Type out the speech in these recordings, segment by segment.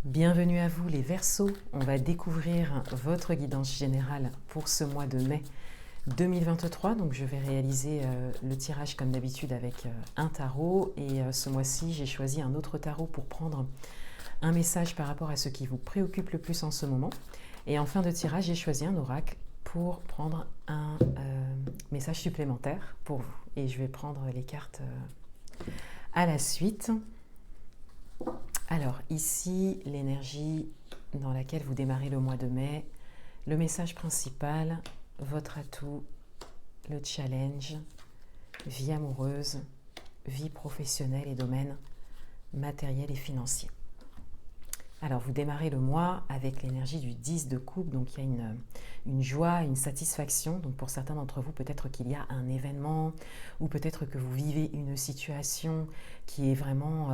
Bienvenue à vous les Verseaux, on va découvrir votre guidance générale pour ce mois de mai 2023. Donc je vais réaliser le tirage comme d'habitude avec un tarot et ce mois-ci j'ai choisi un autre tarot pour prendre un message par rapport à ce qui vous préoccupe le plus en ce moment. Et en fin de tirage j'ai choisi un oracle pour prendre un message supplémentaire pour vous. Et je vais prendre les cartes à la suite. Alors ici, l'énergie dans laquelle vous démarrez le mois de mai, le message principal, votre atout, le challenge, vie amoureuse, vie professionnelle et domaine matériel et financier. Alors vous démarrez le mois avec l'énergie du 10 de coupe, donc il y a une joie, une satisfaction. Donc pour certains d'entre vous, peut-être qu'il y a un événement ou peut-être que vous vivez une situation qui est vraiment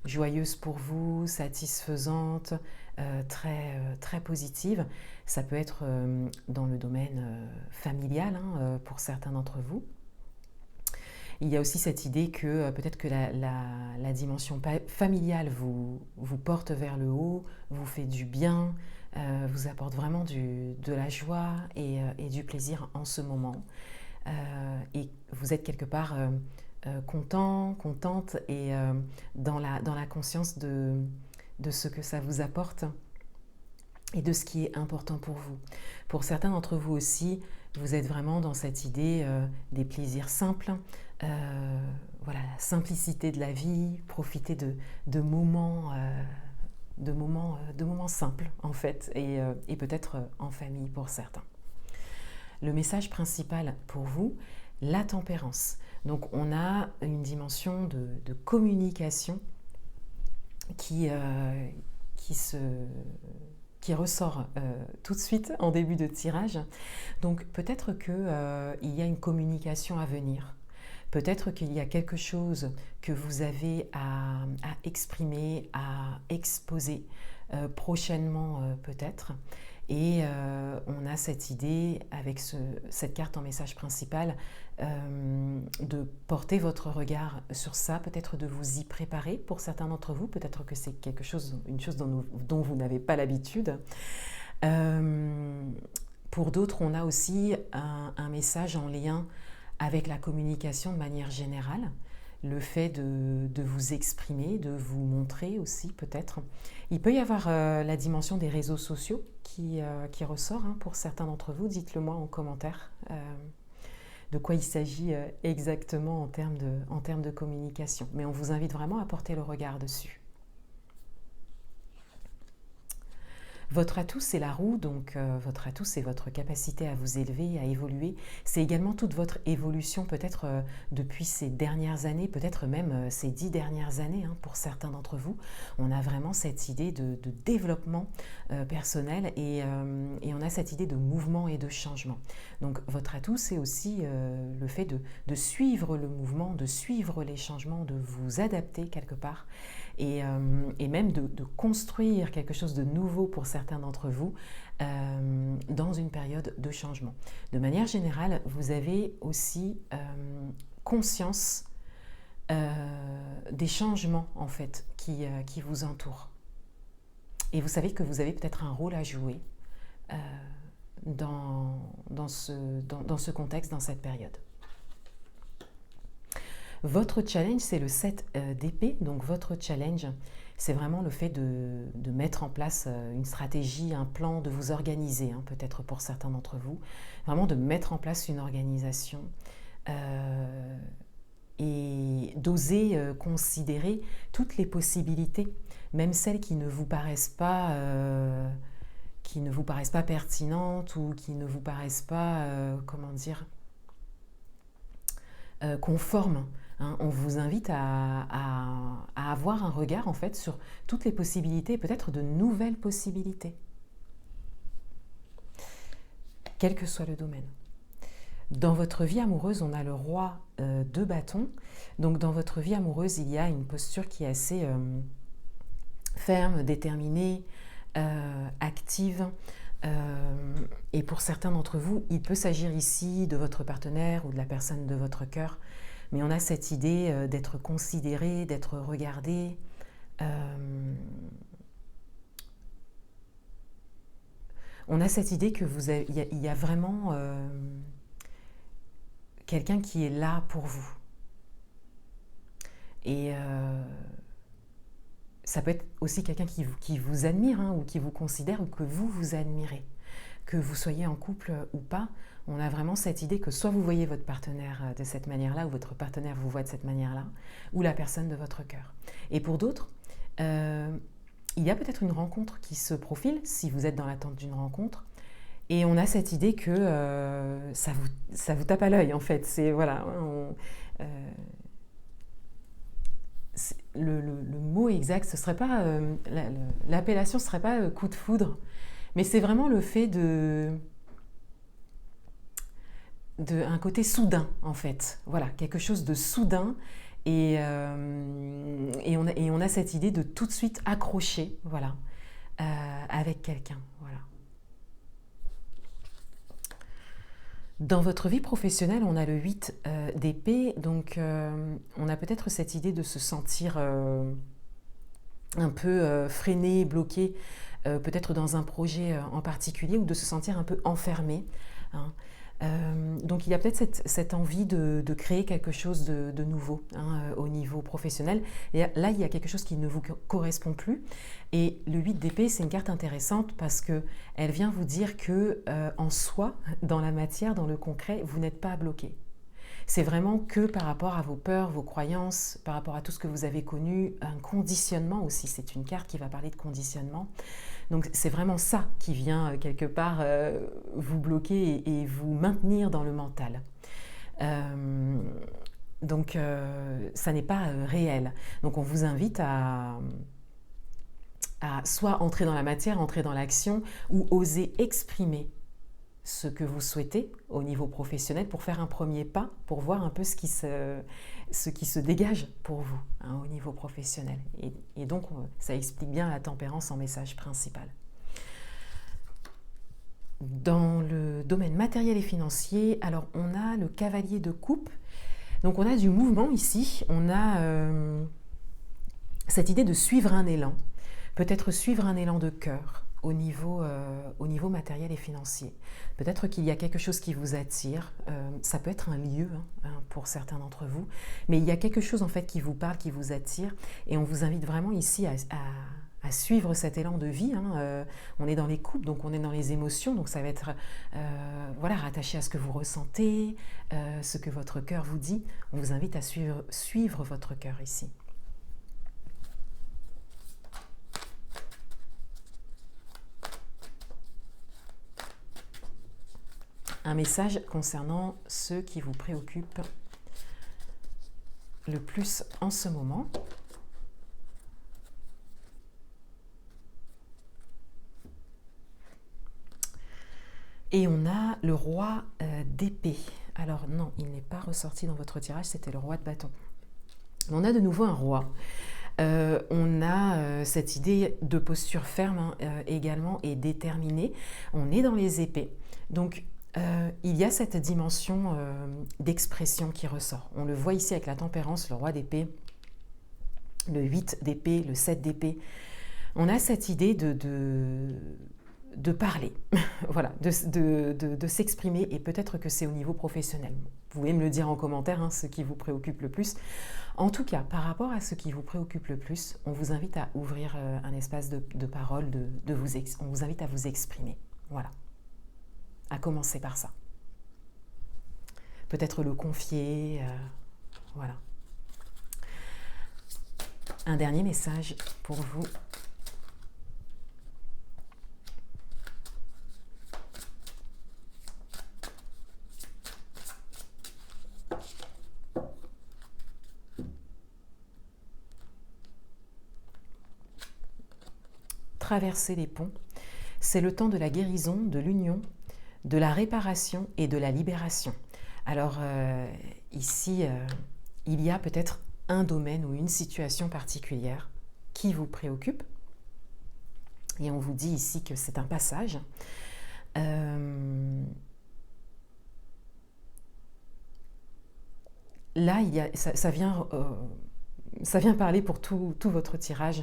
joyeuse pour vous, satisfaisante, très positive. Ça peut être dans le domaine familial pour certains d'entre vous. Il y a aussi cette idée que peut-être que la dimension familiale vous porte vers le haut, vous fait du bien, vous apporte vraiment de la joie et du plaisir en ce moment. Et vous êtes quelque part content, contente et dans la conscience de ce que ça vous apporte et de ce qui est important pour vous. Pour certains d'entre vous aussi, vous êtes vraiment dans cette idée des plaisirs simples, voilà, la simplicité de la vie, profiter de moments simples en fait, et peut-être en famille pour certains. Le message principal pour vous, la tempérance. Donc on a une dimension de communication qui ressort tout de suite en début de tirage. Donc peut-être qu'il y a une communication à venir. Peut-être qu'il y a quelque chose que vous avez à exprimer, à exposer prochainement peut-être. Et on a cette idée, avec cette carte en message principal, de porter votre regard sur ça, peut-être de vous y préparer pour certains d'entre vous, peut-être que c'est une chose dont vous n'avez pas l'habitude. Pour d'autres, on a aussi un message en lien avec la communication de manière générale, le fait de vous exprimer, de vous montrer aussi peut-être. Il peut y avoir la dimension des réseaux sociaux qui ressort pour certains d'entre vous. Dites-le moi en commentaire de quoi il s'agit exactement en termes de communication. Mais on vous invite vraiment à porter le regard dessus. Votre atout, c'est la roue, donc votre atout, c'est votre capacité à vous élever, à évoluer. C'est également toute votre évolution, peut-être depuis ces dernières années, peut-être même ces 10 dernières années, pour certains d'entre vous. On a vraiment cette idée de développement personnel et on a cette idée de mouvement et de changement. Donc votre atout, c'est aussi le fait de suivre le mouvement, de suivre les changements, de vous adapter quelque part. Et même de construire quelque chose de nouveau pour certains d'entre vous dans une période de changement. De manière générale, vous avez aussi conscience des changements en fait qui vous entourent. Et vous savez que vous avez peut-être un rôle à jouer dans ce contexte, dans cette période. Votre challenge, c'est le 7 d'épée. Donc votre challenge, c'est vraiment le fait de mettre en place une stratégie, un plan, de vous organiser, peut-être pour certains d'entre vous. Vraiment de mettre en place une organisation et d'oser considérer toutes les possibilités, même celles qui ne vous paraissent pas pertinentes ou qui ne vous paraissent pas, conformes. On vous invite à avoir un regard en fait sur toutes les possibilités, peut-être de nouvelles possibilités, quel que soit le domaine. Dans votre vie amoureuse, on a le roi de bâton. Donc dans votre vie amoureuse, il y a une posture qui est assez ferme, déterminée, active. Et pour certains d'entre vous, il peut s'agir ici de votre partenaire ou de la personne de votre cœur. Mais on a cette idée d'être considéré, d'être regardé, On a cette idée que il y a vraiment quelqu'un qui est là pour vous. Et ça peut être aussi quelqu'un qui vous admire, hein, ou qui vous considère, ou que vous admirez. Que vous soyez en couple ou pas, on a vraiment cette idée que soit vous voyez votre partenaire de cette manière-là, ou votre partenaire vous voit de cette manière-là, ou la personne de votre cœur. Et pour d'autres, il y a peut-être une rencontre qui se profile, si vous êtes dans l'attente d'une rencontre, et on a cette idée que ça vous tape à l'œil, en fait. C'est, voilà, le mot exact, ce serait pas, l'appellation ne serait pas coup de foudre, mais c'est vraiment le fait un côté soudain, en fait. Voilà, quelque chose de soudain. Et on a cette idée de tout de suite accrocher, voilà, avec quelqu'un. Voilà. Dans votre vie professionnelle, on a le 8 d'épée, donc on a peut-être cette idée de se sentir un peu freiné, bloqué, peut-être dans un projet en particulier, ou de se sentir un peu enfermé, hein. Donc il y a peut-être cette envie de créer quelque chose de nouveau, hein, au niveau professionnel. Et là, il y a quelque chose qui ne vous correspond plus. Et le 8 d'épée, c'est une carte intéressante parce qu'elle vient vous dire que en soi, dans la matière, dans le concret, vous n'êtes pas bloqué. C'est vraiment que par rapport à vos peurs, vos croyances, par rapport à tout ce que vous avez connu, un conditionnement aussi. C'est une carte qui va parler de conditionnement. Donc c'est vraiment ça qui vient quelque part vous bloquer et vous maintenir dans le mental. Donc ça n'est pas réel. Donc on vous invite à soit entrer dans la matière, entrer dans l'action, ou oser exprimer ce que vous souhaitez au niveau professionnel pour faire un premier pas, pour voir un peu ce qui se dégage pour vous, hein, au niveau professionnel. Et donc, ça explique bien la tempérance en message principal. Dans le domaine matériel et financier, alors on a le cavalier de coupe. Donc on a du mouvement ici, on a cette idée de suivre un élan, peut-être suivre un élan de cœur, au niveau matériel et financier. Peut-être qu'il y a quelque chose qui vous attire, ça peut être un lieu, hein, pour certains d'entre vous, mais il y a quelque chose en fait qui vous parle, qui vous attire, et on vous invite vraiment ici à suivre cet élan de vie, hein. On est dans les couples, donc on est dans les émotions, donc ça va être voilà, rattaché à ce que vous ressentez, ce que votre cœur vous dit. On vous invite à suivre votre cœur ici. Un message concernant ceux qui vous préoccupent le plus en ce moment. Et on a le roi d'épée. Alors non, il n'est pas ressorti dans votre tirage, c'était le roi de bâton. On a de nouveau un roi. On a cette idée de posture ferme, hein, également, et déterminée. On est dans les épées. Donc, il y a cette dimension d'expression qui ressort. On le voit ici avec la tempérance, le roi d'épée, le 8 d'épée, le 7 d'épée. On a cette idée de parler, voilà, de s'exprimer, et peut-être que c'est au niveau professionnel. Vous pouvez me le dire en commentaire, hein, ce qui vous préoccupe le plus. En tout cas, par rapport à ce qui vous préoccupe le plus, on vous invite à ouvrir un espace de parole, on vous invite à vous exprimer. Voilà. À commencer par ça. Peut-être le confier, voilà. Un dernier message pour vous. Traverser les ponts, c'est le temps de la guérison, de l'union, de la réparation et de la libération. Alors ici, il y a peut-être un domaine ou une situation particulière qui vous préoccupe. Et on vous dit ici que c'est un passage. Là, ça vient parler pour tout votre tirage.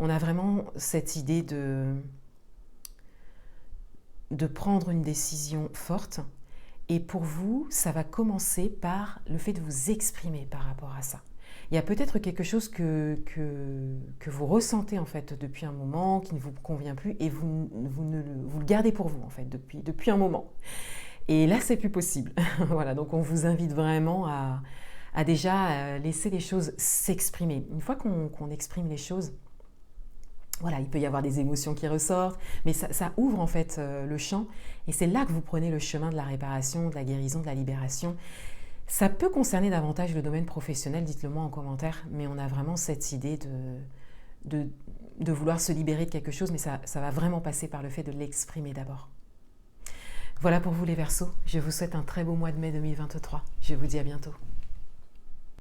On a vraiment cette idée de prendre une décision forte. Et pour vous, ça va commencer par le fait de vous exprimer par rapport à ça. Il y a peut-être quelque chose que vous ressentez en fait depuis un moment, qui ne vous convient plus, et vous le gardez pour vous en fait depuis un moment. Et là, c'est plus possible. Voilà, donc on vous invite vraiment à déjà laisser les choses s'exprimer. Une fois qu'on exprime les choses, voilà, il peut y avoir des émotions qui ressortent, mais ça ouvre en fait le champ, et c'est là que vous prenez le chemin de la réparation, de la guérison, de la libération. Ça peut concerner davantage le domaine professionnel, dites-le moi en commentaire, mais on a vraiment cette idée de vouloir se libérer de quelque chose, mais ça va vraiment passer par le fait de l'exprimer d'abord. Voilà pour vous les Verseaux, je vous souhaite un très beau mois de mai 2023, je vous dis à bientôt.